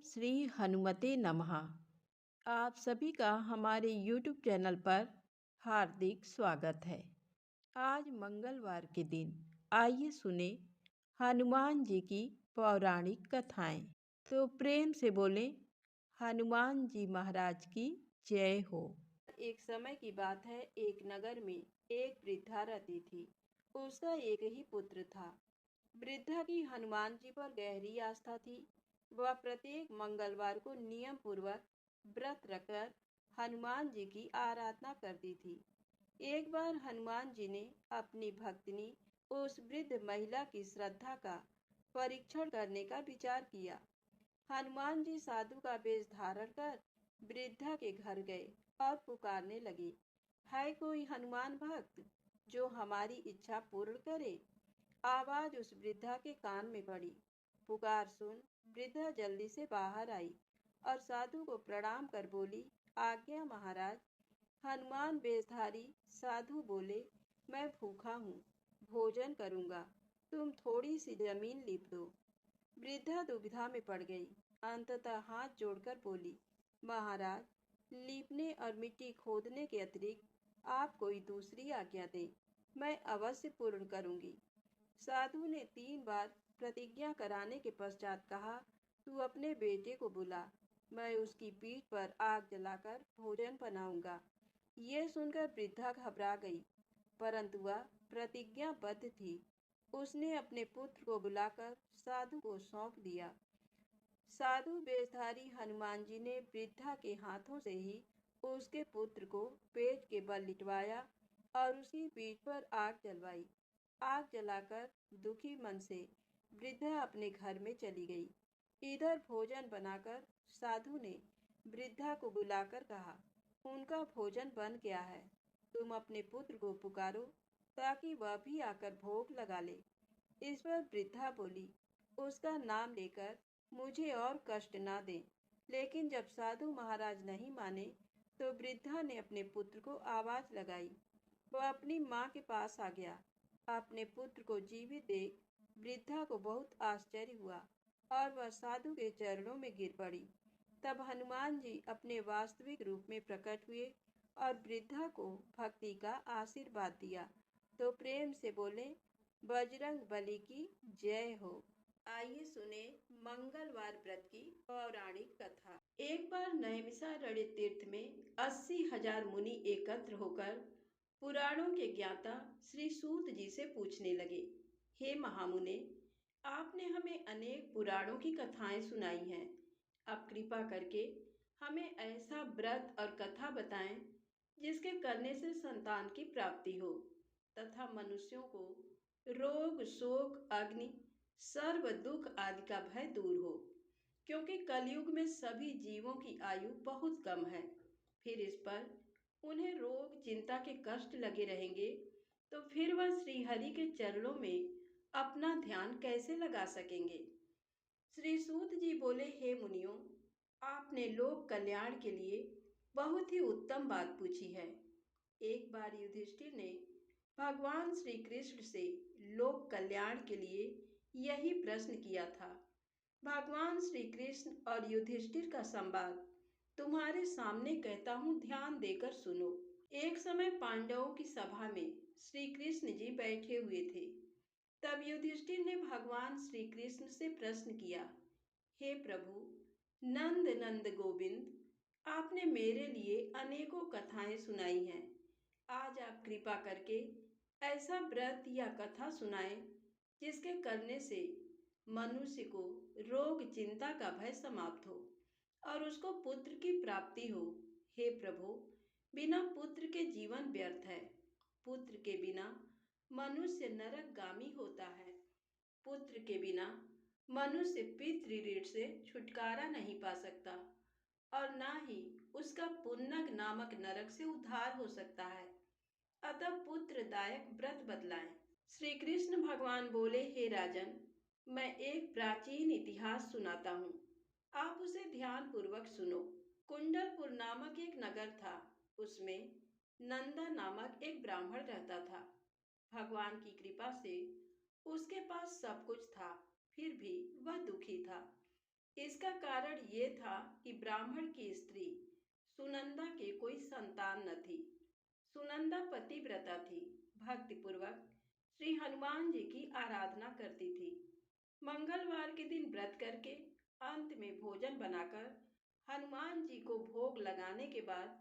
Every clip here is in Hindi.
श्री हनुमते नमः। आप सभी का हमारे YouTube चैनल पर हार्दिक स्वागत है। आज मंगलवार के दिन आइए सुने हनुमान जी की पौराणिक कथाएं। तो प्रेम से बोलें, हनुमान जी महाराज की जय हो। एक समय की बात है, एक नगर में एक वृद्धा रहती थी। उसका एक ही पुत्र था। वृद्धा की हनुमान जी पर गहरी आस्था थी। वह प्रत्येक मंगलवार को नियम पूर्वक व्रत रखकर हनुमान जी की आराधना करती थी। एक बार हनुमान जी ने अपनी भक्तिनी उस वृद्ध महिला की श्रद्धा का परीक्षण करने का विचार किया। हनुमान जी साधु का वेश धारण कर वृद्धा के घर गए और पुकारने लगे, है कोई हनुमान भक्त जो हमारी इच्छा पूर्ण करे? आवाज उस वृद्धा के कान में पड़ी। पुकार सुन वृद्धा जल्दी से बाहर आई और साधु को प्रणाम कर बोली, आज्ञा महाराज। हनुमान वेशधारी साधु बोले, मैं भूखा हूँ, भोजन करूँगा, तुम थोड़ी सी जमीन लीप दो। वृद्धा दुविधा में पड़ गई। अंततः हाथ जोड़कर बोली, महाराज, लीपने और मिट्टी खोदने के अतिरिक्त आप कोई दूसरी आज्ञा दें, मैं अवश्य पूर्ण करूँगी। साधु ने 3 बार प्रतिज्ञा कराने के पश्चात कहा, तू अपने बेटे को बुला, मैं उसकी पीठ पर आग जलाकर भोजन बनाऊंगा। ये सुनकर वृद्धा घबरा गई, परंतु वह प्रतिज्ञाबद्ध थी। उसने अपने पुत्र को बुलाकर साधु को सौंप दिया। साधु वेशधारी हनुमान जी ने वृद्धा के हाथों से ही उसके पुत्र को पेट के बल लिटवाया और उसकी पीठ पर आग जलवाई। आग जलाकर दुखी मन से वृद्धा अपने घर में चली गई। इधर भोजन बनाकर साधु ने वृद्धा को बुलाकर कहा, उनका भोजन बन गया है, तुम अपने पुत्र को पुकारो ताकि वह भी आकर भोग लगा ले। इस पर वृद्धा बोली, उसका नाम लेकर मुझे और कष्ट ना दें। लेकिन जब साधु महाराज नहीं माने तो वृद्धा ने अपने पुत्र को आवाज लगाई। वह अपनी माँ के पास आ गया। अपने पुत्र को जीवित देख वृद्धा को बहुत आश्चर्य हुआ और वह साधु के चरणों में गिर पड़ी। तब हनुमान जी अपने वास्तविक रूप में प्रकट हुए और वृद्धा को भक्ति का आशीर्वाद दिया। तो प्रेम से बोले, बजरंग बली की जय हो। आइए सुने मंगलवार व्रत की पौराणिक कथा। एक बार नैमिषारण्य तीर्थ में 80,000 मुनि एकत्र होकर पुराणों के ज्ञाता श्री सूत जी से पूछने लगे, हे महामुने, आपने हमें अनेक पुराणों की कथाएं सुनाई हैं। अब कृपा करके हमें ऐसा व्रत और कथा बताएं जिसके करने से संतान की प्राप्ति हो तथा मनुष्यों को रोग, शोक, अग्नि, सर्व दुख आदि का भय दूर हो, क्योंकि कलयुग में सभी जीवों की आयु बहुत कम है। फिर इस पर उन्हें रोग, चिंता के कष्ट लगे रहेंगे तो फिर वह श्रीहरि के चरणों में अपना ध्यान कैसे लगा सकेंगे। श्री सूत जी बोले, हे मुनियों, आपने लोक कल्याण के लिए बहुत ही उत्तम बात पूछी है। एक बार युधिष्ठिर ने भगवान श्री कृष्ण से लोक कल्याण के लिए यही प्रश्न किया था। भगवान श्री कृष्ण और युधिष्ठिर का संवाद तुम्हारे सामने कहता हूँ, ध्यान देकर सुनो। एक समय पांडवों की सभा में श्री कृष्ण जी बैठे हुए थे। तब युधिष्ठिर ने भगवान श्री कृष्ण से प्रश्न किया, हे प्रभु नंद नंद गोविंद, आपने मेरे लिए अनेकों कथाएं सुनाई हैं। आज आप कृपा करके ऐसा व्रत या कथा सुनाएं जिसके करने से मनुष्य को रोग, चिंता का भय समाप्त हो और उसको पुत्र की प्राप्ति हो। हे प्रभु, बिना पुत्र के जीवन व्यर्थ है। पुत्र के बिना मनुष्य नरकगामी होता है। पुत्र के बिना मनुष्य पितृ ऋण से छुटकारा नहीं पा सकता और ना ही उसका पुन्नग नामक नरक से उद्धार हो सकता है। अतः पुत्रदायक व्रत बतलाएं। श्री कृष्ण भगवान बोले, हे राजन, मैं एक प्राचीन इतिहास सुनाता हूँ, आप उसे ध्यान पूर्वक सुनो। कुंडलपुर नामक एक नगर था। उसमें नंदा नामक एक ब्राह्मण रहता था। भगवान की कृपा से उसके पास सब कुछ था, फिर भी वह दुखी था। इसका कारण ये था कि ब्राह्मण की स्त्री सुनंदा के कोई संतान न थी। सुनंदा पतिव्रता थी, भक्तिपूर्वक श्री हनुमान जी की आराधना करती थी। मंगलवार के दिन व्रत करके अंत में भोजन बनाकर हनुमान जी को भोग लगाने के बाद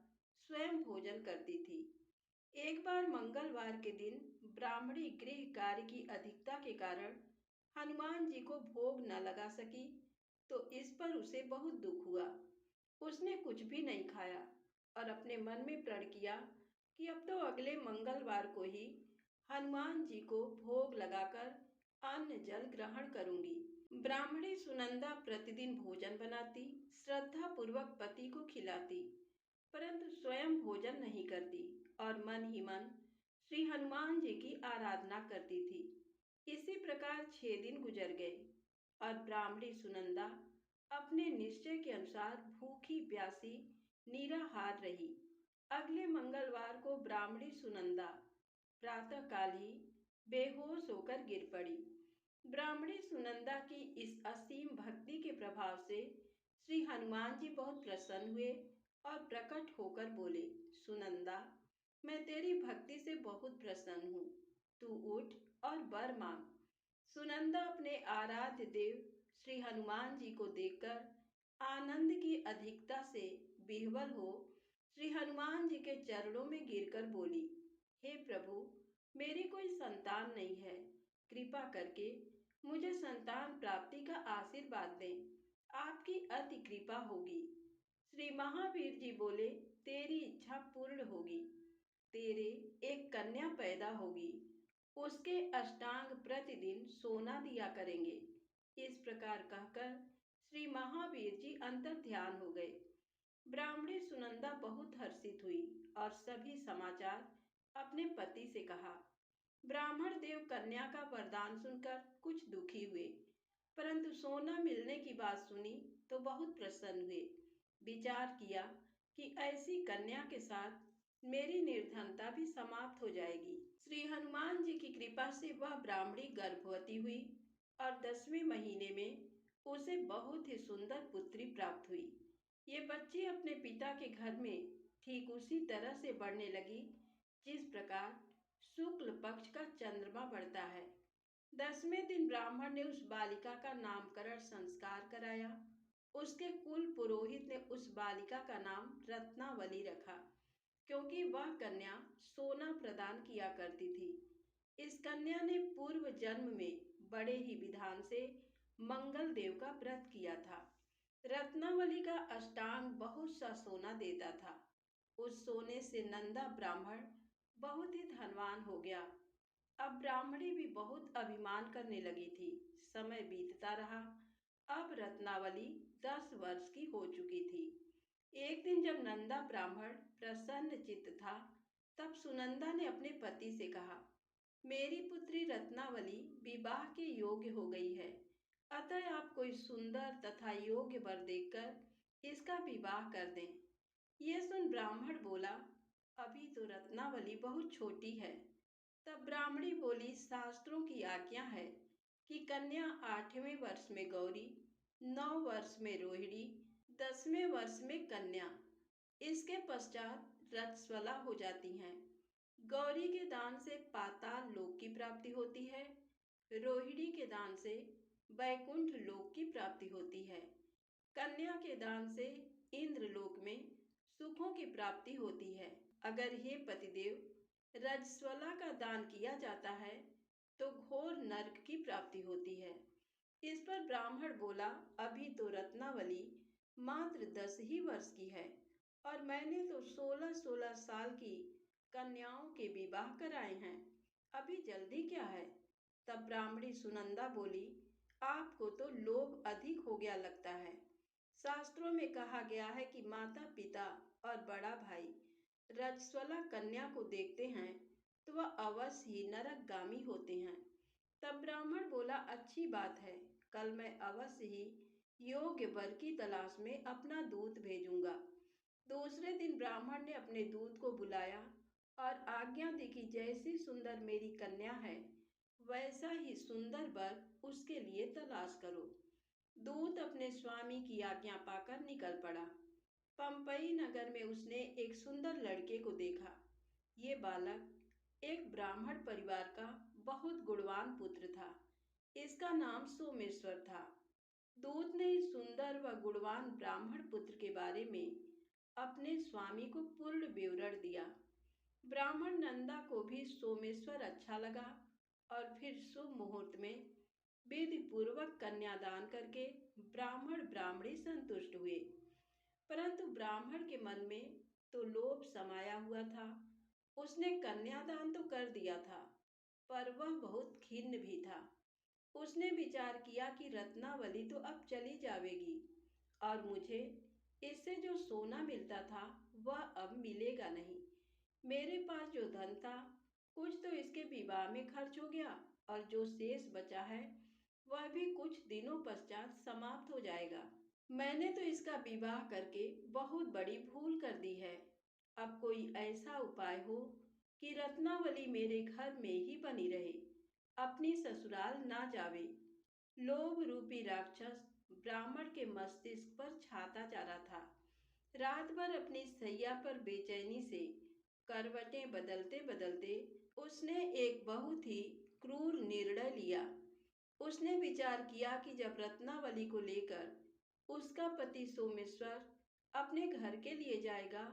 स्वयं भोजन करती थी। एक बार मंगलवार के दिन ब्राह्मणी गृह कार्य की अधिकता के कारण हनुमान जी को भोग न लगा सकी, तो इस पर उसे बहुत दुख हुआ। उसने कुछ भी नहीं खाया और अपने मन में प्रण किया कि अब तो अगले मंगलवार को ही हनुमान जी को भोग लगाकर अन्न जल ग्रहण करूंगी। ब्राह्मणी सुनंदा प्रतिदिन भोजन बनाती, श्रद्धा पूर्वक पति को खिलाती, परंतु स्वयं भोजन नहीं करती और मन ही मन श्री हनुमान जी की आराधना करती थी। इसी प्रकार 6 दिन गुजर गए और ब्राह्मणी सुनंदा अपने निश्चय के अनुसार भूखी प्यासी निराहार रही। अगले मंगलवार को ब्राह्मणी सुनंदा प्रातःकाल ही बेहोश होकर गिर पड़ी। ब्राह्मणी सुनंदा की इस असीम भक्ति के प्रभाव से श्री हनुमान जी बहुत प्रसन्न हुए और प्रकट होकर बोले, सुनंदा, मैं तेरी भक्ति से बहुत प्रसन्न हूँ। तू उठ और वर मांग। सुनंदा अपने आराध्य देव श्री हनुमान जी को देखकर आनंद की अधिकता से विह्वल हो श्री हनुमान जी के चरणों में गिरकर बोली, हे प्रभु, मेरी कोई संतान नहीं है, कृपा करके मुझे संतान प्राप्ति का आशीर्वाद दें, आपकी अति कृपा होगी। श्री महावीर जी बोले, तेरी इच्छा पूर्ण होगी, तेरे एक कन्या पैदा होगी, उसके अष्टांग प्रतिदिन सोना दिया करेंगे। इस प्रकार कहकर श्री महावीर जी अंतर ध्यान हो गए। ब्राह्मणी सुनंदा बहुत हर्षित हुई और सभी समाचार अपने पति से कहा। ब्राह्मण देव कन्या का वरदान सुनकर कुछ दुखी हुए, परंतु सोना मिलने की बात सुनी तो बहुत प्रसन्न हुए। विचार किया कि ऐसी कन्या के साथ मेरी निर्धनता भी समाप्त हो जाएगी। श्री हनुमान जी की कृपा से वह ब्राह्मणी गर्भवती हुई और 10वें महीने में उसे बहुत ही सुंदर पुत्री प्राप्त हुई। ये बच्ची अपने पिता के घर में ठीक उसी तरह से बढ़ने लगी जिस प्रकार शुक्ल पक्ष का चंद्रमा बढ़ता है। 10वें दिन ब्राह्मण ने उस बालिका का नामकरण संस्कार कराया। उसके कुल पुरोहित ने उस बालिका का नाम रत्नावली रखा, क्योंकि वह कन्या सोना प्रदान किया करती थी। इस कन्या ने पूर्व जन्म में बड़े ही विधान से मंगल देव का व्रत किया था। रत्नावली का अष्टांग बहुत सा सोना देता था। उस सोने से नंदा ब्राह्मण बहुत ही धनवान हो गया। अब ब्राह्मणी भी बहुत अभिमान करने लगी थी। समय बीतता रहा। अब रत्नावली 10 वर्ष की हो चुकी थी। एक दिन जब नंदा ब्राह्मण प्रसन्न चित्त था, तब सुनंदा ने अपने पति से कहा, मेरी पुत्री रत्नावली विवाह के योग्य हो गई है, अतः आप कोई सुंदर तथा योग्य वर देखकर इसका विवाह कर दें। ये सुन ब्राह्मण बोला, अभी तो रत्नावली बहुत छोटी है। तब ब्राह्मणी बोली, शास्त्रों की आज्ञा है कि कन्या 8वें वर्ष में गौरी, 9 वर्ष में रोहिणी, 10वें वर्ष में कन्या, इसके पश्चात रजस्वला हो जाती हैं। गौरी के दान से पाताल लोक की प्राप्ति होती है, रोहिणी के दान से वैकुंठ लोक की प्राप्ति होती है, कन्या के दान से इंद्र लोक में सुखों की प्राप्ति होती है। अगर हे पतिदेव रजस्वला का दान किया जाता है तो घोर नरक की प्राप्ति होती है। इस पर ब्राह्मण बोला, अभी तो रत्नावली मात्र 10 ही वर्ष की है और मैंने तो 16-16 साल की कन्याओं के विवाह कराए हैं, अभी जल्दी क्या है। तब ब्राह्मणी सुनंदा बोली, आपको तो लोभ अधिक हो गया लगता है। शास्त्रों में कहा गया है कि माता पिता और बड़ा भाई रजस्वला कन्या को देखते हैं तो वह अवश्य ही नरकगामी होते हैं। तब ब्राह्मण बोला, अच्छी बात है, कल मैं अवश्य ही योग्य वर की तलाश में अपना दूत भेजूंगा। दूसरे दिन ब्राह्मण ने अपने दूत को बुलाया और आज्ञा दी कि जैसी सुंदर मेरी कन्या है वैसा ही सुंदर वर उसके लिए तलाश करो। दूत अपने स्वामी की आज्ञा पाकर निकल पड़ा। पंपई नगर में उसने एक सुंदर लड़के को देखा। ये बालक एक ब्राह्मण परिवार का बहुत गुणवान पुत्र था। इसका नाम सोमेश्वर था। दूत ने इस सुंदर व गुणवान ब्राह्मण पुत्र के बारे में अपने स्वामी को पूर्ण विवरण दिया। ब्राह्मण नंदा को भी सोमेश्वर अच्छा लगा और फिर शुभ मुहूर्त में विधि पूर्वक कन्यादान करके ब्राह्मण ब्राह्मणी संतुष्ट हुए। परंतु ब्राह्मण के मन में तो लोभ समाया हुआ था। उसने कन्यादान तो कर दिया था, पर वह बहुत खिन्न भी था। उसने विचार किया कि रत्नावली तो अब चली जाएगी और मुझे इससे जो सोना मिलता था वह अब मिलेगा नहीं। मेरे पास जो धन था कुछ तो इसके विवाह में खर्च हो गया और जो शेष बचा है वह भी कुछ दिनों पश्चात समाप्त हो जाएगा। मैंने तो इसका विवाह करके बहुत बड़ी भूल कर दी है। अब कोई ऐसा उपाय हो कि रत्नावली मेरे घर में ही बनी रहे, अपनी ससुराल ना जावे। लोभ रूपी राक्षस ब्राह्मण के मस्तिष्क पर छाता जा रहा था। रात भर अपनी सैया पर बेचैनी से करवटें बदलते बदलते उसने एक बहुत ही क्रूर निर्णय लिया। उसने विचार किया कि जब रत्नावली को लेकर उसका पति सोमेश्वर अपने घर के लिए जाएगा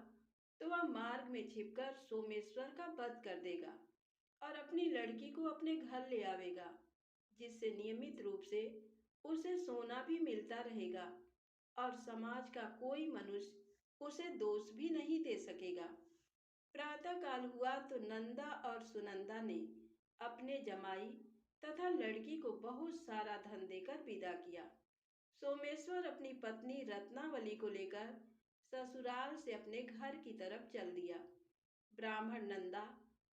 तो वह मार्ग में छिपकर सोमेश्वर का वध कर देगा और अपनी लड़की को अपने घर ले आवेगा, जिससे नियमित रूप से उसे सोना भी मिलता रहेगा और समाज का कोई मनुष्य उसे दोष भी नहीं दे सकेगा। प्रातः काल हुआ तो नंदा और सुनंदा ने अपने जमाई तथा लड़की को बहुत सारा धन देकर विदा किया। सोमेश्वर अपनी पत्नी रत्नावली को लेकर ससुराल से अपने घर की तरफ चल दिया। ब्राह्मण नंदा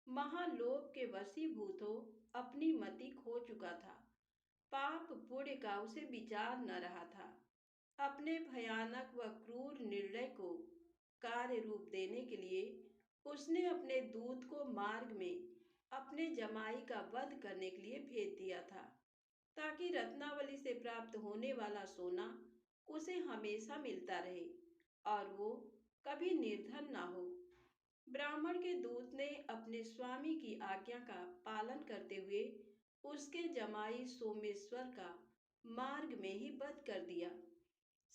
महालोभ के वशीभूत हो अपनी मति खो चुका था। पाप पुण्य का उसे विचार न रहा था। अपने भयानक व क्रूर निर्णय को कार्य रूप देने के लिए उसने अपने दूत को मार्ग में अपने जमाई का वध करने के लिए भेज दिया था, ताकि रत्नावली से प्राप्त होने वाला सोना उसे हमेशा मिलता रहे और वो कभी निर्धन ना हो। ब्राह्मण के दूत ने अपने स्वामी की आज्ञा का पालन करते हुए उसके जमाई सोमेश्वर का मार्ग में ही वध कर दिया।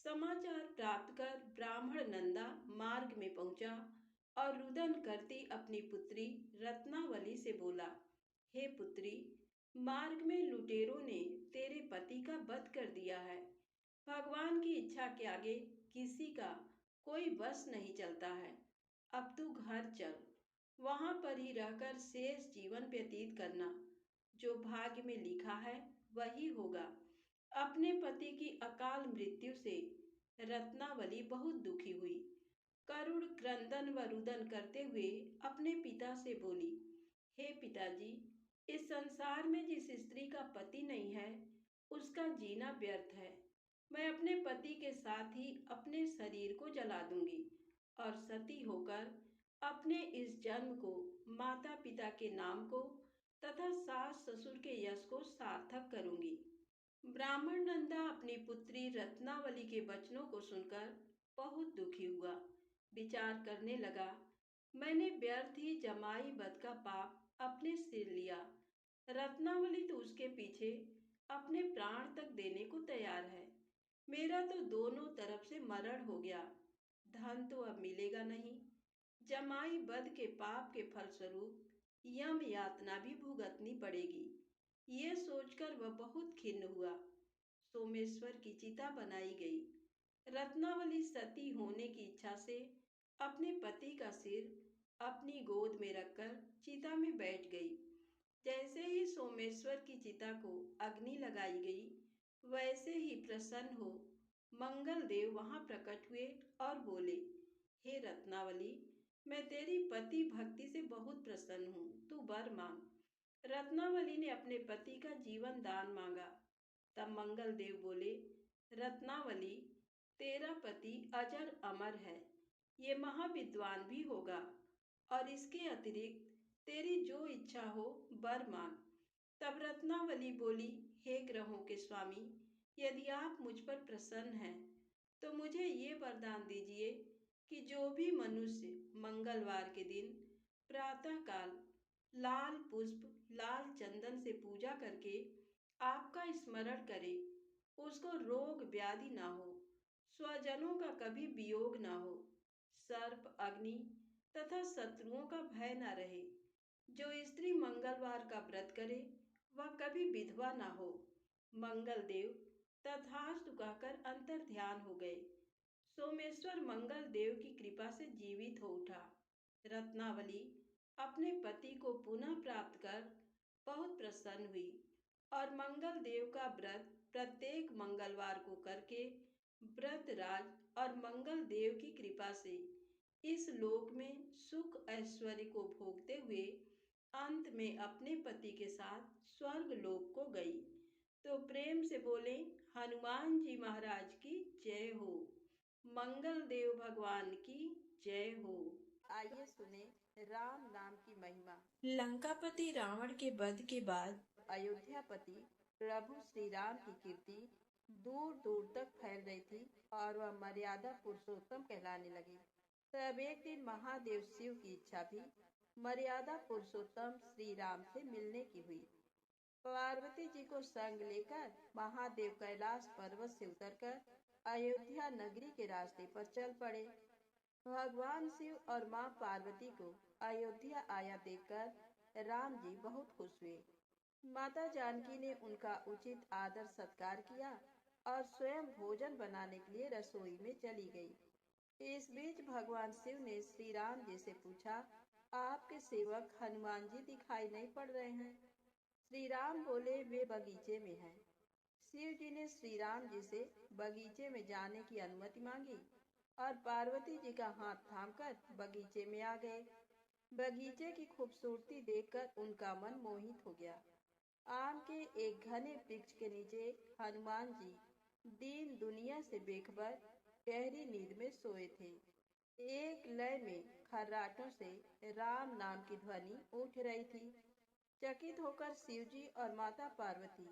समाचार प्राप्त कर ब्राह्मण नंदा मार्ग में पहुंचा और रुदन करती अपनी पुत्री रत्नावली से बोला, हे पुत्री, मार्ग में लुटेरों ने तेरे पति का वध कर दिया है। भगवान की इच्छा के आगे किसी का कोई बस नहीं चलता है। अब तू घर चल, वहां पर ही रहकर शेष जीवन व्यतीत करना। जो भाग्य में लिखा है वही होगा। अपने पति की अकाल मृत्यु से रत्नावली बहुत दुखी हुई। करुण क्रंदन व रुदन करते हुए अपने पिता से बोली, हे पिताजी, इस संसार में जिस स्त्री का पति नहीं है उसका जीना व्यर्थ है। मैं अपने पति के साथ ही अपने शरीर को जला दूंगी और सती होकर अपने इस जन्म को, माता पिता के नाम को तथा सास ससुर के यश को सार्थक करूंगी। ब्राह्मण नंदा अपनी पुत्री रत्नावली के वचनों को सुनकर बहुत दुखी हुआ। विचार करने लगा, मैंने व्यर्थ ही जमाई वध का पाप अपने सिर लिया। रत्नावली तो उसके पीछे अपने प्राण तक देने को तैयार है। मेरा तो दोनों तरफ से मरण हो गया। धन तो अब मिलेगा नहीं। जमाई वध के पाप के फलस्वरूप यम यातना भी भुगतनी पड़ेगी। ये सोचकर वह बहुत खिन्न हुआ। सोमेश्वर की चिता बनाई गई। रत्नावली सती होने की इच्छा से अपने पति का सिर अपनी गोद में रखकर चिता में बैठ गई। जैसे ही सोमेश्वर की चिता को अग्नि लगाई गई, वैसे ही प्रसन्न हो मंगल देव वहां प्रकट हुए और बोले, हे रत्नावली, मैं तेरी पति भक्ति से बहुत प्रसन्न हूँ, तू वर मांग। रत्नावली ने अपने पति का जीवन दान मांगा। तब मंगल देव बोले, रत्नावली, तेरा पति अजर अमर है, ये महाविद्वान भी होगा और इसके अतिरिक्त तेरी जो इच्छा हो वर मांग। तब रत्नावली बोली, हे ग्रहों के स्वामी, यदि आप मुझ पर प्रसन्न हैं, तो मुझे ये वरदान दीजिए कि जो भी मनुष्य मंगलवार के दिन प्रातःकाल लाल पुष्प, लाल चंदन से पूजा करके आपका स्मरण करे, उसको रोग व्याधि ना हो, स्वजनों का कभी वियोग ना हो, सर्प, अग्नि तथा शत्रुओं का भय ना रहे। जो स्त्री मंगलवार का व्रत करे, वह कभी विधवा ना हो। मंगल देव तथास्तु कहकर अंतर ध्यान हो गए। सोमेश्वर मंगल देव की कृपा से जीवित हो उठा। रत्नावली अपने पति को पुनः प्राप्त कर बहुत प्रसन्न हुई और मंगल देव का व्रत प्रत्येक मंगलवार को करके व्रत राज और मंगल देव की कृपा से इस लोक में सुख ऐश्वर्य को भोगते हुए अंत में अपने पति के साथ स्वर्ग लोक को गई। तो प्रेम से बोले, हनुमान जी महाराज की जय हो, मंगल देव भगवान की जय हो। आइए सुने राम नाम की महिमा। लंकापति रावण के वध के बाद अयोध्यापति प्रभु श्री राम की कीर्ति दूर दूर तक फैल रही थी और वह मर्यादा पुरुषोत्तम कहलाने लगे। तब एक दिन महादेव शिव की इच्छा भी मर्यादा पुरुषोत्तम श्री राम से मिलने की हुई। पार्वती जी को संग लेकर महादेव कैलाश पर्वत से उतरकर अयोध्या नगरी के रास्ते पर चल पड़े। भगवान शिव और माँ पार्वती को अयोध्या आया देखकर राम जी बहुत खुश हुए। माता जानकी ने उनका उचित आदर सत्कार किया और स्वयं भोजन बनाने के लिए रसोई में चली गई। इस बीच भगवान शिव ने श्री राम जी से पूछा, आपके सेवक हनुमान जी दिखाई नहीं पड़ रहे हैं। श्री राम बोले, वे बगीचे में हैं। शिव जी ने श्री राम जी से बगीचे में जाने की अनुमति मांगी और पार्वती जी का हाथ थामकर बगीचे में आ गए। बगीचे की खूबसूरती देखकर उनका मन मोहित हो गया। आम के एक घने वृक्ष के नीचे हनुमान जी दीन दुनिया से बेखबर गहरी नींद में सोए थे। एक लय में खर्राटों से राम नाम की ध्वनि उठ रही थी। चकित होकर शिवजी और माता पार्वती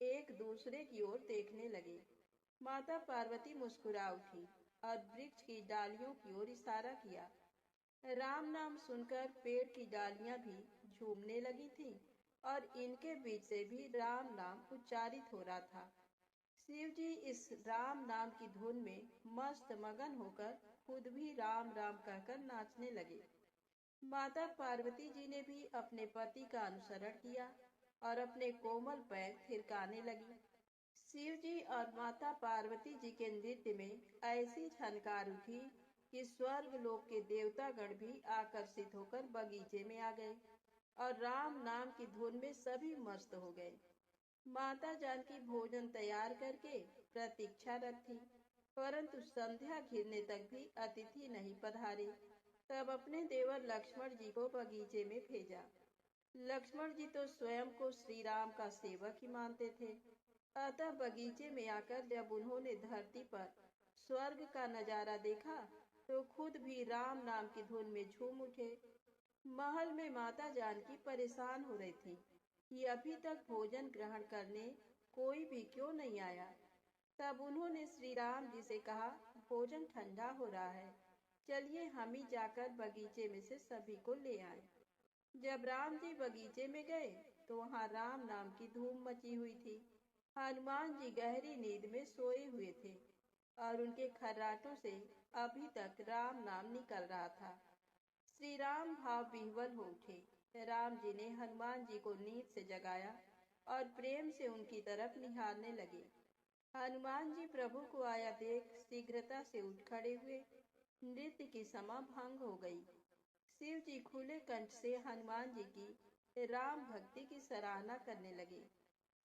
एक दूसरे की ओर देखने लगे। माता पार्वती मुस्कुरा उठी और वृक्ष की डालियों की ओर इशारा किया। राम नाम सुनकर पेड़ की डालियां भी झूमने लगी थीं और इनके बीच से भी राम नाम उच्चारित हो रहा था। शिव जी इस राम नाम की धुन में मस्त मगन होकर खुद भी राम राम कहकर नाचने लगे। माता पार्वती जी ने भी अपने पति का अनुसरण किया और अपने कोमल पैर थिरकाने लगी। शिव जी और माता पार्वती जी के नृत्य में ऐसी झनकार उठी कि स्वर्ग लोक के देवतागण भी आकर्षित होकर बगीचे में आ गए और राम नाम की धुन में सभी मस्त हो गए। माता जानकी भोजन तैयार करके प्रतीक्षारत थी, परंतु संध्या घिरने तक भी अतिथि नहीं पधारे। तब अपने देवर लक्ष्मण जी को बगीचे में भेजा। लक्ष्मण जी तो स्वयं को श्री राम का सेवक ही मानते थे, अतः बगीचे में आकर जब उन्होंने धरती पर स्वर्ग का नजारा देखा तो खुद भी राम नाम की धुन में झूम उठे। महल में माता जानकी परेशान हो रही थी कि अभी तक भोजन ग्रहण करने कोई भी क्यों नहीं आया। तब उन्होंने श्री राम जी से कहा, भोजन ठंडा हो रहा है, चलिए हम ही जाकर बगीचे में से सभी को ले आए। जब राम जी बगीचे में गए तो वहाँ राम नाम की धूम मची हुई थी। हनुमान जी गहरी नींद में सोए हुए थे और उनके खर्राटों से अभी तक राम नाम निकल रहा था। श्री राम भाव विह्वल हो उठे। राम जी ने हनुमान जी को नींद से जगाया और प्रेम से उनकी तरफ निहारने लगे। हनुमान जी प्रभु को आया देख शीघ्रता से उठ खड़े हुए। नृत्य की समा भंग हो गई। शिव जी खुले कंठ से हनुमान जी की राम भक्ति की सराहना करने लगे।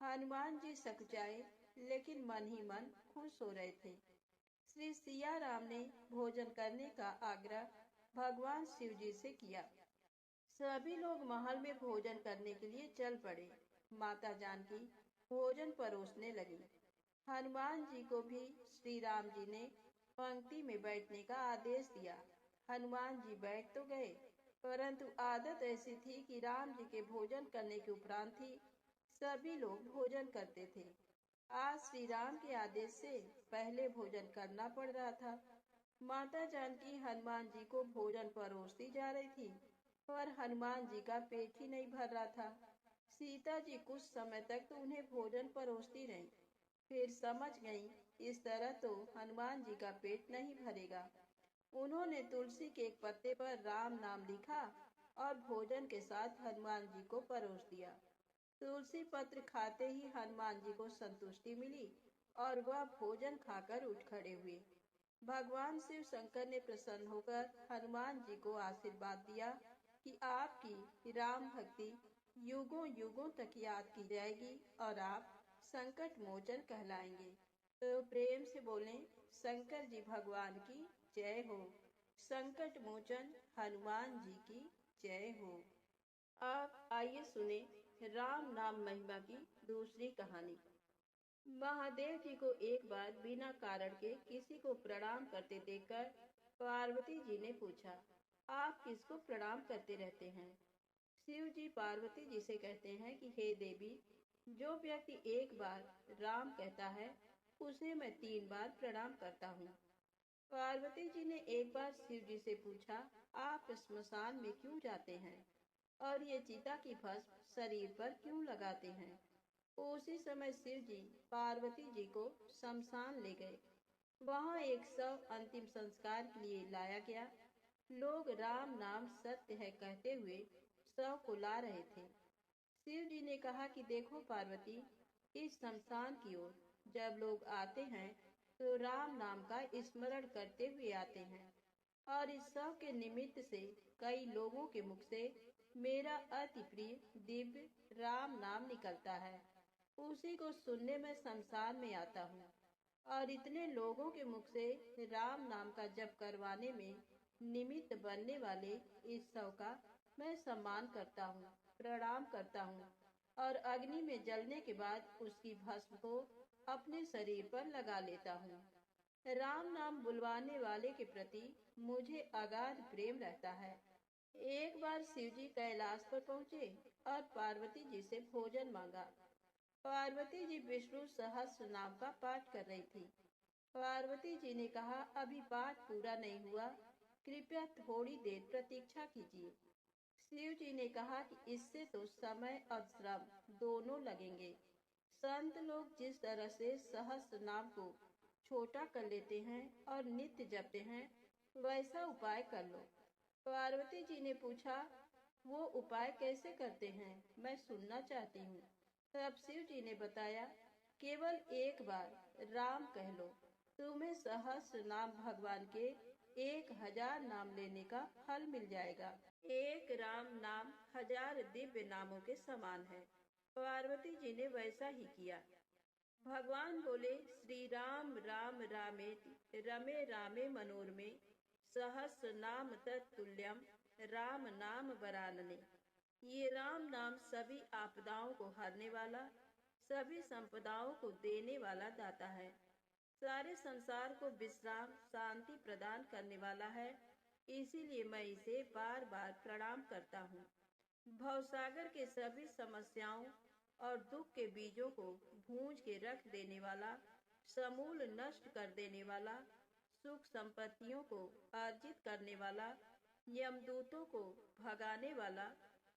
हनुमान जी सकुचाए लेकिन मन ही मन खुश हो रहे थे। श्री सिया राम ने भोजन करने का आग्रह भगवान शिव जी से किया। सभी लोग महल में भोजन करने के लिए चल पड़े। माता जानकी भोजन परोसने लगी। हनुमान जी को भी श्री राम जी ने पंक्ति में बैठने का आदेश दिया। हनुमान जी बैठ तो गए, परंतु आदत ऐसी थी कि राम जी के भोजन करने के उपरांत ही सभी लोग भोजन करते थे। आज श्री राम के आदेश से पहले भोजन करना पड़ रहा था। माता जानकी हनुमान जी को भोजन परोसती जा रही थी, पर हनुमान जी का पेट ही नहीं भर रहा था। सीता जी कुछ समय तक तो उन्हें भोजन परोसती रहीं, फिर समझ गईं, इस तरह तो हनुमान जी का पेट नहीं भरेगा। उन्होंने तुलसी के एक पत्ते पर राम नाम लिखा और भोजन के साथ हनुमान जी को परोस दिया। तुलसी पत्र खाते ही हनुमान जी को संतुष्टि मिली और वह भोजन खाकर उठ खड़े हुए। भगवान शिव शंकर ने प्रसन्न होकर हनुमान जी को आशीर्वाद दिया कि आपकी राम भक्ति युगों युगों तक याद की जाएगी और आप संकट मोचन कहलाएंगे। तो प्रेम से बोलें, शंकर जी भगवान की जय हो। संकट मोचन हनुमान जी की जय हो। अब आइए सुने राम नाम महिमा की दूसरी कहानी। महादेव जी को एक बार बिना कारण के किसी को प्रणाम करते देखकर पार्वती जी ने पूछा, आप किसको प्रणाम करते रहते हैं? शिव जी पार्वती जी से कहते हैं कि हे देवी, जो व्यक्ति एक बार राम कहता है उसे मैं 3 बार प्रणाम करता हूँ। पार्वती जी ने एक बार शिव जी से पूछा, आप श्मशान में क्यों जाते हैं और ये चिता की भस्म शरीर पर क्यों लगाते हैं? उसी समय शिव जी पार्वती जी को शमशान ले गए। वहां एक शव अंतिम संस्कार के लिए लाया गया। लोग राम नाम सत्य है कहते हुए शव को ला रहे थे। शिव जी ने कहा कि देखो पार्वती, इस शमशान की ओर जब लोग आते हैं तो राम नाम का स्मरण करते हुए आते हैं और इस शव के निमित्त से कई लोगों के मुख से मेरा अति प्रिय दिव्य राम नाम निकलता है। उसी को सुनने मैं शमशान में आता हूँ और इतने लोगों के मुख से राम नाम का जप करवाने में निमित्त बनने वाले इस शव का मैं सम्मान करता हूँ, प्रणाम करता हूँ और अग्नि में जलने के बाद उसकी भस्म को अपने शरीर पर लगा लेता हूँ। राम नाम बुलवाने वाले के प्रति मुझे अगाध प्रेम रहता है। एक बार शिव जी कैलाश पर पहुँचे और पार्वती जी से भोजन मांगा। पार्वती जी विष्णु सहस्त्र नाम का पाठ कर रही थी। पार्वती जी ने कहा, अभी पाठ पूरा नहीं हुआ, कृपया थोड़ी देर प्रतीक्षा कीजिए। शिव जी ने कहा कि इससे तो समय और श्रम दोनों लगेंगे। संत लोग जिस तरह से सहस्त्र नाम को छोटा कर लेते हैं और नित्य जपते हैं, वैसा उपाय कर लो। पार्वती जी ने पूछा, वो उपाय कैसे करते हैं, मैं सुनना चाहती हूँ। तब शिव जी ने बताया, केवल एक बार राम कह लो, तुम्हें सहस्त्र नाम भगवान के 1000 नाम लेने का फल मिल जाएगा। एक राम नाम 1000 दिव्य नामों के समान है। पार्वती जी ने वैसा ही किया। भगवान बोले, श्री राम राम रामेति रमे रामे मनोरमे सहस्र नाम तत्तुल्यम राम नाम वरानने। ये राम नाम सभी आपदाओं को हरने वाला, सभी संपदाओं को देने वाला दाता है, सारे संसार को विश्राम शांति प्रदान करने वाला है। इसीलिए मैं इसे बार बार प्रणाम करता हूँ। भवसागर के सभी समस्याओं और दुख के बीजों को भूंज के रख देने वाला, समूल नष्ट कर देने वाला, सुख संपत्तियों को अर्जित करने वाला, यमदूतों को भगाने वाला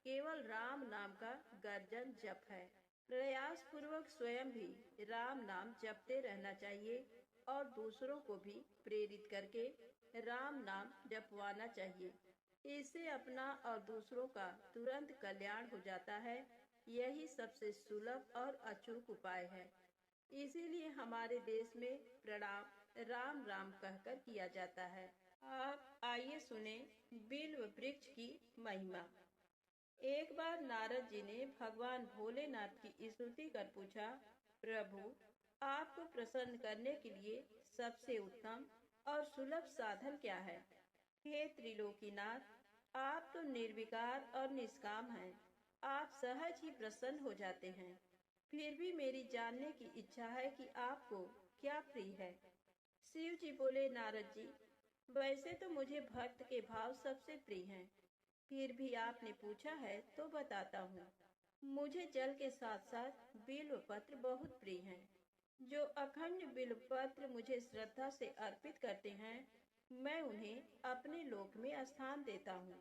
केवल राम नाम का गर्जन जप है। प्रयास पूर्वक स्वयं भी राम नाम जपते रहना चाहिए और दूसरों को भी प्रेरित करके राम नाम जपवाना चाहिए। इससे अपना और दूसरों का तुरंत कल्याण हो जाता है। यही सबसे सुलभ और अचूक उपाय है। इसीलिए हमारे देश में प्रणाम राम राम कहकर किया जाता है। अब आइए सुने बिल्व वृक्ष की महिमा। एक बार नारद जी ने भगवान भोलेनाथ की स्तुति कर पूछा, प्रभु, आपको प्रसन्न करने के लिए सबसे उत्तम और सुलभ साधन क्या है? हे त्रिलोकीनाथ, आप तो निर्विकार और निष्काम हैं। आप सहज ही प्रसन्न हो जाते हैं। फिर भी मेरी जानने की इच्छा है कि आपको क्या प्रिय है। शिव जी बोले, नारद जी, वैसे तो मुझे भक्त के भाव सबसे प्रिय हैं। फिर भी आपने पूछा है तो बताता हूँ। मुझे जल के साथ साथ बिल्व पत्र बहुत प्रिय हैं। जो अखंड बिल्वपत्र मुझे श्रद्धा से अर्पित करते हैं, मैं उन्हें अपने लोक में स्थान देता हूँ।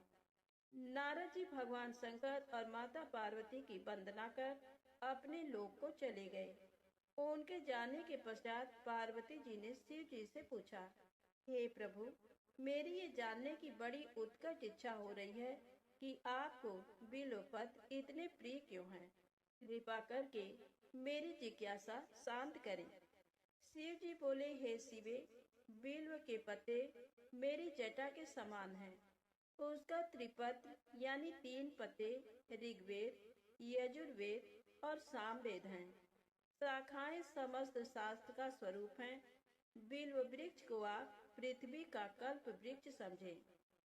नारद जी भगवान शंकर और माता पार्वती की वंदना कर अपने लोक को चले गए। उनके जाने के पश्चात पार्वती जी ने शिव जी से पूछा, हे प्रभु, मेरी ये जानने की बड़ी उत्कट इच्छा हो रही है कि आपको बिल्वपत्र इतने प्रिय क्यों हैं। कृपा करके मेरी जिज्ञासा शांत करें। शिव जी बोले, हे शिवे, बिल्व के पत्ते मेरी जटा के समान हैं। उसका त्रिपत्र यानी 3 पत्ते ऋग्वेद, यजुर्वेद और सामवेद हैं। शाखाएं समस्त शास्त्र का स्वरूप हैं। बिल्व वृक्ष को आप पृथ्वी का कल्प वृक्ष समझें,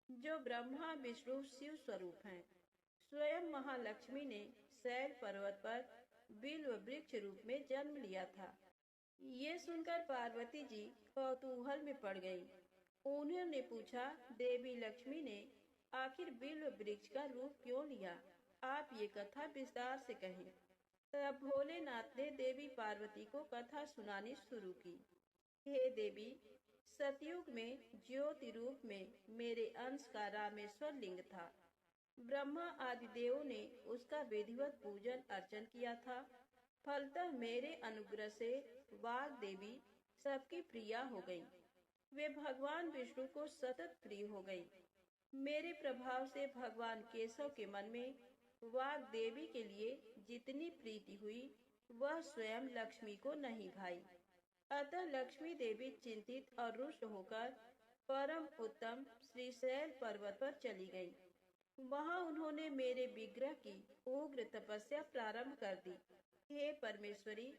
जो ब्रह्मा विष्णु शिव स्वरूप हैं। स्वयं महालक्ष्मी ने शैल पर्वत पर बिल्व वृक्ष रूप में जन्म लिया था। ये सुनकर पार्वती जी कौतूहल में पड़ गईं। उन्होंने पूछा, देवी लक्ष्मी ने आखिर बिल्व वृक्ष का रूप क्यों लिया? आप ये कथा विस्तार से कहें। तब भोलेनाथ ने देवी पार्वती को कथा सुनानी शुरू की। हे देवी, सतयुग में ज्योति रूप में मेरे अंश का रामेश्वर लिंग था। ब्रह्मा आदि देवों ने उसका विधिवत पूजन अर्चन किया था। फलतः मेरे अनुग्रह से वाग देवी सबकी प्रिया हो गई। वे भगवान विष्णु को सतत प्रिय हो गई। मेरे प्रभाव से भगवान केशव के मन में वाग देवी के लिए जितनी प्रीति हुई, वह स्वयं लक्ष्मी को नहीं भाई। अतः लक्ष्मी देवी चिंतित और रुष्ट होकर परम उत्तम श्रीशैल पर्वत पर चली गई। वहां उन्होंने मेरे विग्रह की उग्र तपस्या प्रारंभ कर दी। हे परमेश्वरी,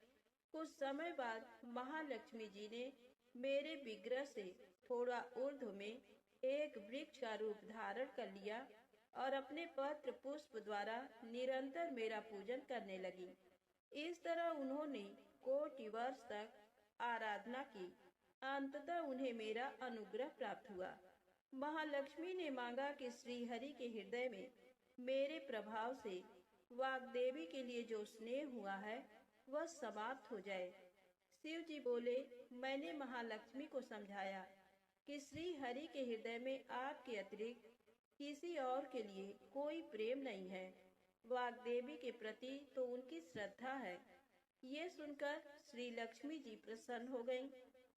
कुछ समय बाद महालक्ष्मी जी ने मेरे विग्रह से थोड़ा ऊर्ध्व में एक वृक्ष का रूप धारण कर लिया और अपने पत्र पुष्प द्वारा निरंतर मेरा पूजन करने लगी। इस तरह उन्होंने कोटि वर्ष तक आराधना की। अंततः उन्हें मेरा अनुग्रह प्राप्त हुआ। महालक्ष्मी ने मांगा कि श्री हरि के हृदय में मेरे प्रभाव से वाग्देवी के लिए जो स्नेह हुआ है, वह समाप्त हो जाए। शिव जी बोले, मैंने महालक्ष्मी को समझाया कि श्री हरि के हृदय में आपके अतिरिक्त किसी और के लिए कोई प्रेम नहीं है। वाग्देवी के प्रति तो उनकी श्रद्धा है। ये सुनकर श्री लक्ष्मी जी प्रसन्न हो गईं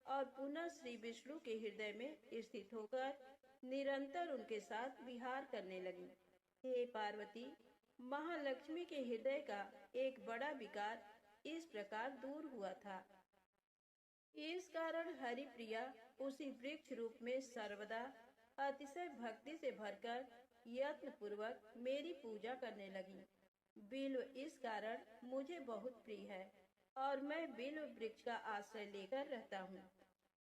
और पुनः श्री विष्णु के हृदय में स्थित होकर निरंतर उनके साथ विहार करने लगी। हे पार्वती, महालक्ष्मी के हृदय का एक बड़ा विकार इस प्रकार दूर हुआ था। इस कारण हरिप्रिया उसी वृक्ष रूप में सर्वदा अतिशय भक्ति से भरकर यत्न पूर्वक मेरी पूजा करने लगी। बिल्व इस कारण मुझे बहुत प्रिय है और मैं बिल्व वृक्ष का आश्रय लेकर रहता हूँ।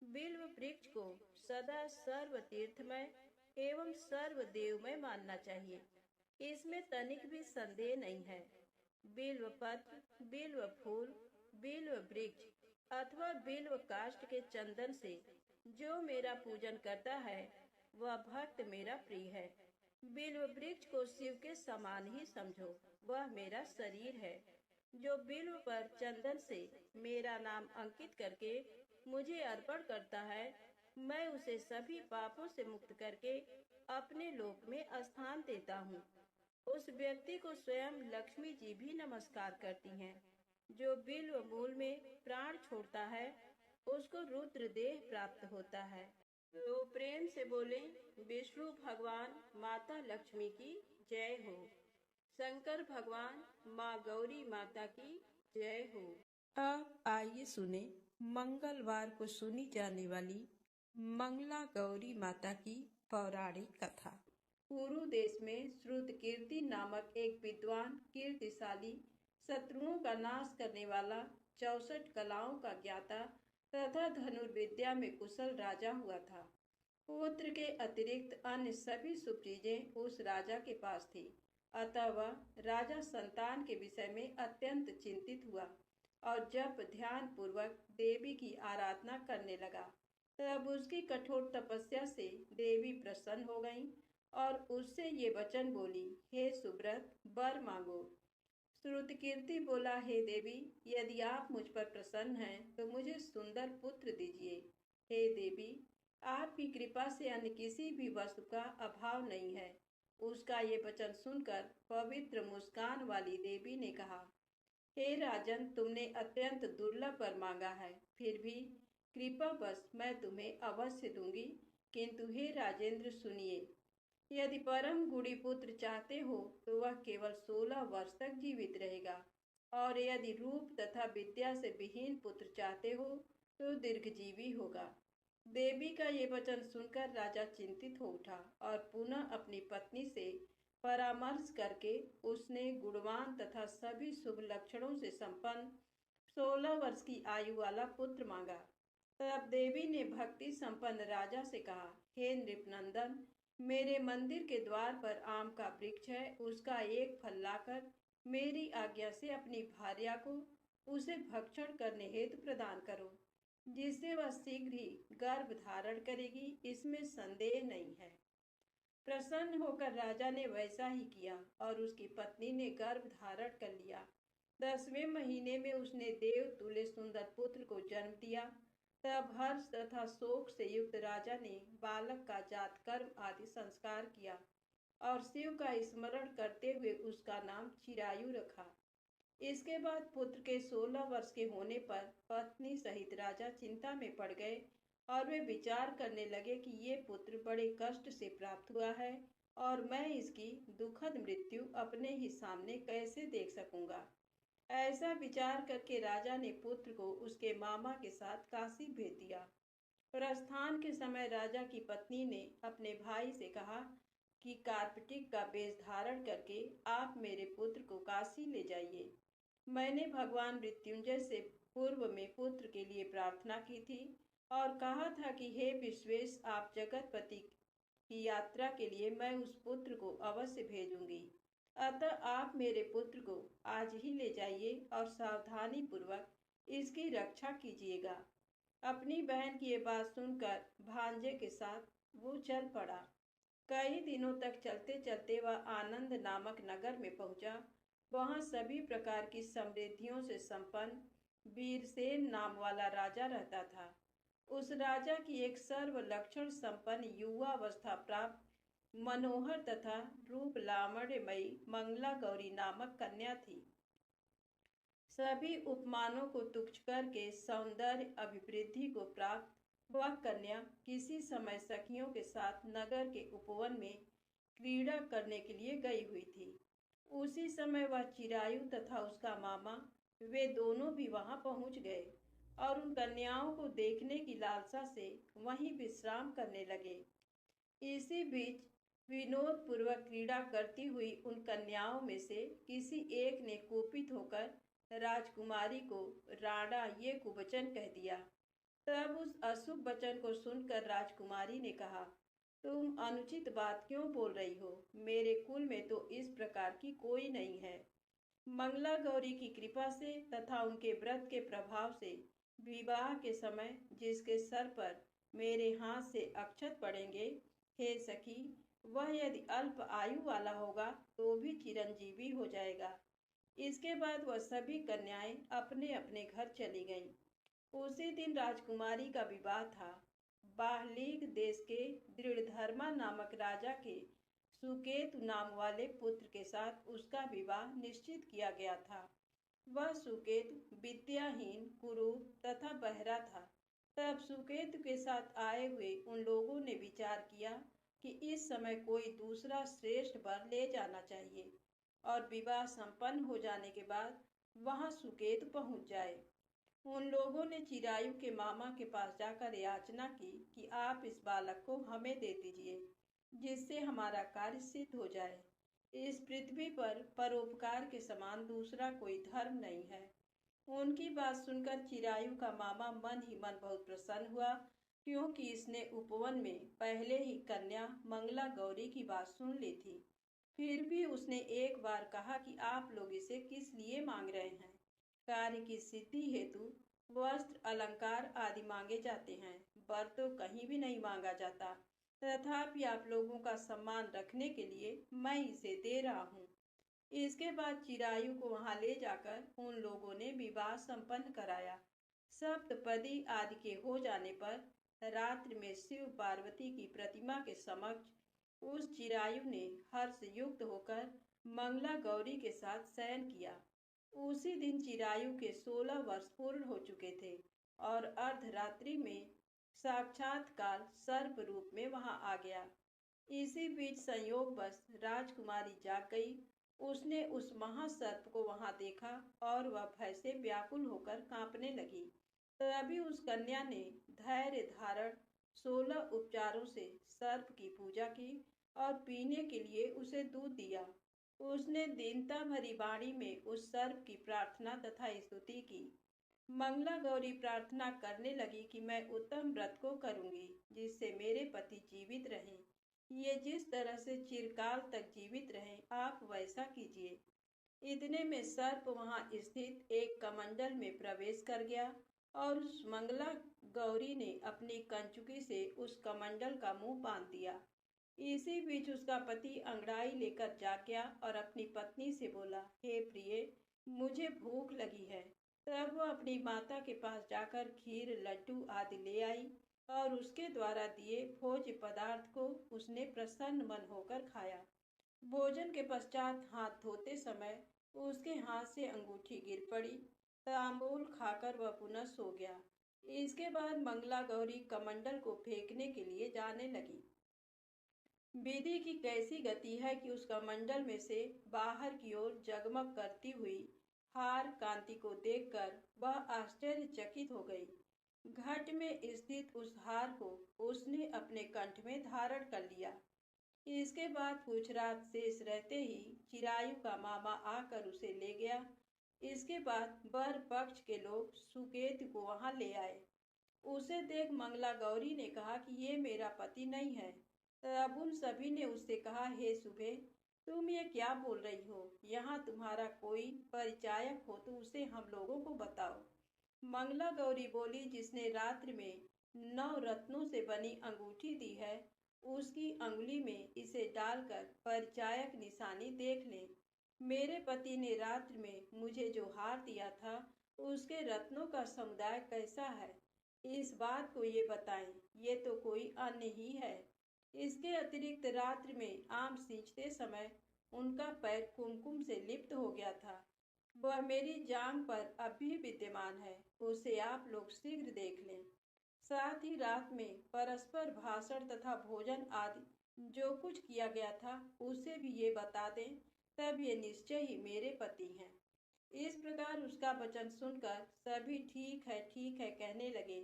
बिल्व वृक्ष को सदा सर्व तीर्थमय एवं सर्व देवमय मानना चाहिए, इसमें तनिक भी संदेह नहीं है। बिल्व पत्र, बिल्व फूल, बिल्व वृक्ष अथवा बिल्व काष्ठ के चंदन से जो मेरा पूजन करता है, वह भक्त मेरा प्रिय है। बिल्व वृक्ष को शिव के समान ही समझो, वह मेरा शरीर है। जो बिल्व पर चंदन से मेरा नाम अंकित करके मुझे अर्पण करता है, मैं उसे सभी पापों से मुक्त करके अपने लोक में स्थान देता हूँ। उस व्यक्ति को स्वयं लक्ष्मी जी भी नमस्कार करती हैं। जो बिल्व मूल में प्राण छोड़ता है, उसको रुद्र देह प्राप्त होता है। तो प्रेम से बोले, विष्णु भगवान माता लक्ष्मी की जय हो। शंकर भगवान माँ गौरी माता की जय हो। अब आइए सुने मंगलवार को सुनी जाने वाली मंगला गौरी माता की पौराणिक कथा। कुरु देश में श्रुतकीर्ति नामक एक विद्वान कीर्तिशाली, शत्रुओं का नाश करने वाला, 64 कलाओं का ज्ञाता तथा धनुर्विद्या में कुशल राजा हुआ था। पुत्र के अतिरिक्त अन्य सभी शुभ चीजें उस राजा के पास थी। अतः वह राजा संतान के विषय में अत्यंत चिंतित हुआ और जब ध्यान पूर्वक देवी की आराधना करने लगा, तब उसकी कठोर तपस्या से देवी प्रसन्न हो गईं और उससे ये वचन बोली, हे सुब्रत, वर मांगो। श्रुतकीर्ति बोला, हे देवी, यदि आप मुझ पर प्रसन्न हैं तो मुझे सुंदर पुत्र दीजिए। हे देवी, आपकी कृपा से अन्य किसी भी वस्तु का अभाव नहीं है। उसका ये वचन सुनकर पवित्र मुस्कान वाली देवी ने कहा, हे राजन, तुमने अत्यंत दुर्लभ वर मांगा है, फिर भी कृपा बस मैं तुम्हें अवश्य दूंगी। किंतु हे राजेंद्र, सुनिए, यदि परम गुणी पुत्र चाहते हो तो वह केवल 16 वर्ष तक जीवित रहेगा, और यदि रूप तथा विद्या से विहीन पुत्र चाहते हो तो दीर्घजीवी होगा। देवी का ये वचन सुनकर राजा चिंतित हो उठा और पुनः अपनी पत्नी से परामर्श करके उसने गुणवान तथा सभी शुभ लक्षणों से संपन्न 16 वर्ष की आयु वाला पुत्र मांगा। तब देवी ने भक्ति संपन्न राजा से कहा, हे नृपनंदन, मेरे मंदिर के द्वार पर आम का वृक्ष है, उसका एक फल लाकर मेरी आज्ञा से अपनी भार्या को उसे भक्षण करने हेतु प्रदान करो, जिससे वह शीघ्र ही गर्भ धारण करेगी, इसमें संदेह नहीं है। प्रसन्न होकर राजा ने वैसा ही किया और उसकी पत्नी ने गर्भ धारण कर लिया। 10वें महीने में उसने देव तुल्य सुंदर पुत्र को जन्म दिया। तब हर्ष तथा शोक से युक्त राजा ने बालक का जात कर्म आदि संस्कार किया और शिव का स्मरण करते हुए उसका नाम चिरायु रखा। इसके बाद पुत्र के 16 वर्ष के होने पर पत्नी सहित राजा चिंता में पड़ गए और वे विचार करने लगे कि ये पुत्र बड़े कष्ट से प्राप्त हुआ है और मैं इसकी दुखद मृत्यु अपने ही सामने कैसे देख सकूंगा। ऐसा विचार करके राजा ने पुत्र को उसके मामा के साथ काशी भेज दिया। प्रस्थान के समय राजा की पत्नी ने अपने भाई से कहा कि कार्पटिक का वेश धारण करके आप मेरे पुत्र को काशी ले जाइए। मैंने भगवान मृत्युंजय से पूर्व में पुत्र के लिए प्रार्थना की थी और कहा था कि हे विश्वेश, आप जगतपति की यात्रा के लिए मैं उस पुत्र को अवश्य भेजूंगी। अतः आप मेरे पुत्र को आज ही ले जाइए और सावधानी पूर्वक इसकी रक्षा कीजिएगा। अपनी बहन की ये बात सुनकर भांजे के साथ वो चल पड़ा। कई दिनों तक चलते चलते वह आनंद नामक नगर में पहुंचा। वहां सभी प्रकार की समृद्धियों से संपन्न वीरसेन नाम वाला राजा रहता था। उस राजा की एक सर्व लक्षण संपन्न युवावस्था प्राप्त मनोहर तथा रूप लावण्यमयी मंगला गौरी नामक कन्या थी। सभी उपमानों को तुच्छ करके सौंदर्य अभिवृद्धि को प्राप्त वह कन्या किसी समय सखियों के साथ नगर के उपवन में क्रीड़ा करने के लिए गई हुई थी। उसी समय वह चिरायु तथा उसका मामा वे दोनों भी वहां पहुंच गए और उन कन्याओं को देखने की लालसा से वहीं विश्राम करने लगे। इसी बीच विनोद पूर्वक क्रीड़ा करती हुई उन कन्याओं में से किसी एक ने कुपित होकर राजकुमारी को राणा ये कुवचन कह दिया। तब उस अशुभ वचन को सुनकर राजकुमारी ने कहा, तुम अनुचित बात क्यों बोल रही हो? मेरे कुल में तो इस प्रकार की कोई नहीं है। मंगला गौरी की कृपा से तथा उनके व्रत के प्रभाव से विवाह के समय जिसके सर पर मेरे हाथ से अक्षत पड़ेंगे, हे सखी, वह यदि अल्प आयु वाला होगा तो भी चिरंजीवी हो जाएगा। इसके बाद वह सभी कन्याएं अपने अपने घर चली गईं। उसी दिन राजकुमारी का विवाह था। बाहलीग देश के दृढ़धर्मा नामक राजा के सुकेतु नाम वाले पुत्र के साथ उसका विवाह निश्चित किया गया था। वह सुकेतु विद्याहीन, कुरूप तथा बहरा था। तब सुकेतु के साथ आए हुए उन लोगों ने विचार किया कि इस समय कोई दूसरा श्रेष्ठ वर ले जाना चाहिए और विवाह संपन्न हो जाने के बाद वहां सुकेतु पहुंच जाए। उन लोगों ने चिरायु के मामा के पास जाकर याचना की कि आप इस बालक को हमें दे दीजिए, जिससे हमारा कार्य सिद्ध हो जाए। इस पृथ्वी पर परोपकार के समान दूसरा कोई धर्म नहीं है। उनकी बात सुनकर चिरायु का मामा मन ही मन बहुत प्रसन्न हुआ, क्योंकि इसने उपवन में पहले ही कन्या मंगला गौरी की बात सुन ली थी। फिर भी उसने एक बार कहा कि आप लोग इसे किस लिए मांग रहे हैं? कार्य की सिद्धि हेतु वस्त्र, अलंकार आदि मांगे जाते हैं, वर तो कहीं भी नहीं मांगा जाता। तथापि आप लोगों का सम्मान रखने के लिए मैं इसे दे रहा हूँ। इसके बाद चिरायु को वहां ले जाकर उन लोगों ने विवाह संपन्न कराया। सप्तपदी आदि के हो जाने पर रात्रि में शिव पार्वती की प्रतिमा के समक्ष उस चिरायु ने हर्ष युक्त होकर मंगला गौरी के साथ शयन किया। उसी दिन चिरायु के 16 वर्ष पूर्ण हो चुके थे और अर्धरात्रि में साक्षात्कार सर्प रूप में वहां आ गया। इसी बीच संयोगवश राजकुमारी जाग गई। उसने उस महासर्प को वहां देखा और वह भय से व्याकुल होकर कांपने लगी। तभी उस कन्या ने धैर्य धारण 16 उपचारों से सर्प की पूजा की और पीने के लिए उसे दूध दिया। उसने दीनता भरी वाणी में उस सर्प की प्रार्थना तथा स्तुति की। मंगला गौरी प्रार्थना करने लगी कि मैं उत्तम व्रत को करूंगी जिससे मेरे पति जीवित रहें। ये जिस तरह से चिरकाल तक जीवित रहें, आप वैसा कीजिए। इतने में सर्प वहां स्थित एक कमंडल में प्रवेश कर गया और उस मंगला गौरी ने अपनी कंचुकी से उस कमंडल का मुंह बांध दिया। इसी बीच उसका पति अंगड़ाई लेकर जाग गया और अपनी पत्नी से बोला, हे प्रिय, मुझे भूख लगी है। तब वह अपनी माता के पास जाकर खीर, लड्डू आदि ले आई और उसके द्वारा दिए भोज्य पदार्थ को उसने प्रसन्न मन होकर खाया। भोजन के पश्चात हाथ धोते समय उसके हाथ से अंगूठी गिर पड़ी। तांबूल खाकर वह पुनः सो गया। इसके बाद मंगला गौरी कमंडल को फेंकने के लिए जाने लगी। विधि की कैसी गति है कि उस कमंडल में से बाहर की ओर जगमग करती हुई हार कांति को देखकर वह आश्चर्यचकित हो गई। घट में स्थित उस हार को उसने अपने कंठ में धारण कर लिया। इसके बाद कुछ रात शेष रहते ही चिरायु का मामा आकर उसे ले गया। इसके बाद वर पक्ष के लोग सुकेतु को वहां ले आए। उसे देख मंगला गौरी ने कहा कि ये मेरा पति नहीं है। तब उन सभी ने उससे कहा, हे सुबे, तुम ये क्या बोल रही हो? यहाँ तुम्हारा कोई परिचायक हो तो उसे हम लोगों को बताओ। मंगला गौरी बोली, जिसने रात्रि में 9 रत्नों से बनी अंगूठी दी है, उसकी अंगुली में इसे डालकर परिचायक निशानी देख लें। मेरे पति ने रात्रि में मुझे जो हार दिया था, उसके रत्नों का समुदाय कैसा है, इस बात को ये बताएं। ये तो कोई अन्य ही है। इसके अतिरिक्त रात्रि में आम सींचते समय उनका पैर कुमकुम से लिप्त हो गया था। वह मेरी जांघ पर अब भी विद्यमान है। उसे आप लोग शीघ्र देख लें। साथ ही रात में परस्पर भाषण तथा भोजन आदि जो कुछ किया गया था, उसे भी ये बता दें। तब ये निश्चय ही मेरे पति हैं। इस प्रकार उसका वचन सुनकर सभी ठीक है कहने लगे।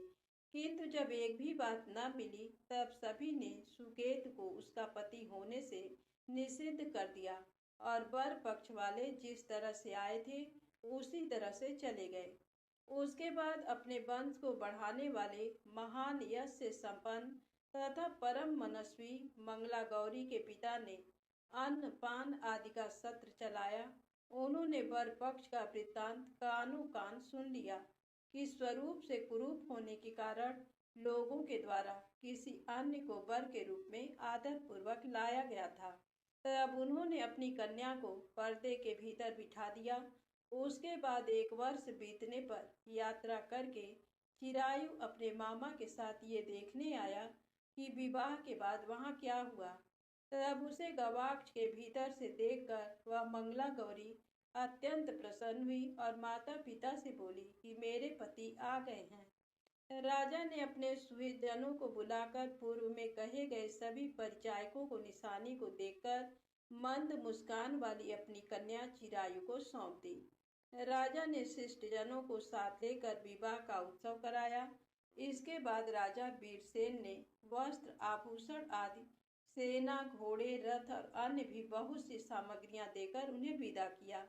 किंतु जब एक भी बात न मिली, तब सभी ने सुकेतु को उसका पति होने से निषिद्ध कर दिया और वर पक्ष वाले जिस तरह से आए थे उसी तरह से चले गए। उसके बाद अपने वंश को बढ़ाने वाले महान यश से संपन्न तथा परम मनस्वी मंगला गौरी के पिता ने अन्न पान आदि का सत्र चलाया। उन्होंने वर पक्ष का वृत्तांत कानों कान सुन लिया कि स्वरूप से कुरूप होने के कारण लोगों के द्वारा किसी अन्य को वर के रूप में आदर पूर्वक लाया गया था। तब उन्होंने अपनी कन्या को पर्दे के भीतर बिठा दिया। उसके बाद 1 वर्ष बीतने पर यात्रा करके चिरायु अपने मामा के साथ ये देखने आया कि विवाह के बाद वहाँ क्या हुआ। तब उसे गवाक्ष के भीतर से देखकर वह मंगला गौरी अत्यंत प्रसन्न हुई और माता पिता से बोली कि मेरे पति आ गए हैं। राजा ने अपने सुहृदजनों को बुलाकर पूर्व में कहे गए सभी परिचायकों को निशानी को देखकर मंद मुस्कान वाली अपनी कन्या चिरायु को सौंप दी। राजा ने शिष्टजनों को साथ लेकर विवाह का उत्सव कराया। इसके बाद राजा वीरसेन ने वस्त्र, आभूषण आदि, सेना, घोड़े, रथ और अन्य भी बहुत सी सामग्रियां देकर उन्हें विदा किया।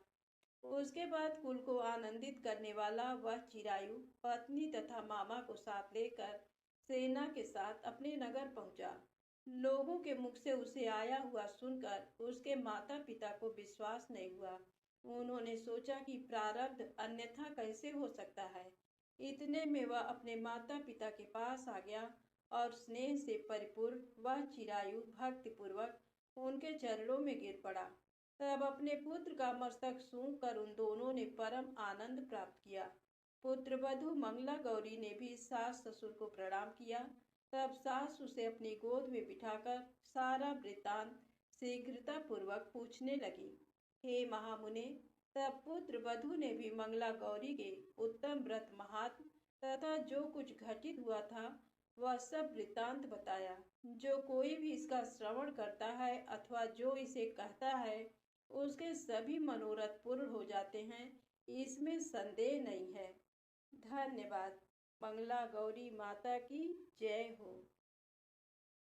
उसके बाद कुल को आनंदित करने वाला वह चिरायु पत्नी तथा मामा को साथ लेकर सेना के साथ अपने नगर पहुंचा। लोगों के मुख से उसे आया हुआ सुनकर उसके माता पिता को विश्वास नहीं हुआ। उन्होंने सोचा कि प्रारब्ध अन्यथा कैसे हो सकता है। इतने में वह अपने माता पिता के पास आ गया और स्नेह से परिपूर्ण वह चिरायु भक्तिपूर्वक उनके चरणों में गिर पड़ा। तब अपने पुत्र का मस्तक सूंघकर उन दोनों ने परम आनंद प्राप्त किया। पुत्र वधू मंगला गौरी ने भी सास ससुर को प्रणाम किया। तब सास उसे अपनी गोद में बिठाकर सारा वृत्तांत शीघ्रता पूर्वक पूछने लगी। हे महामुने, तब पुत्र वधू ने भी मंगला गौरी के उत्तम व्रत महात्म तथा जो कुछ घटित हुआ था वह सब वृत्तांत बताया। जो कोई भी इसका श्रवण करता है अथवा जो इसे कहता है उसके सभी मनोरथ पूर्ण हो जाते हैं, इसमें संदेह नहीं है। धन्यवाद। मंगला गौरी माता की जय हो।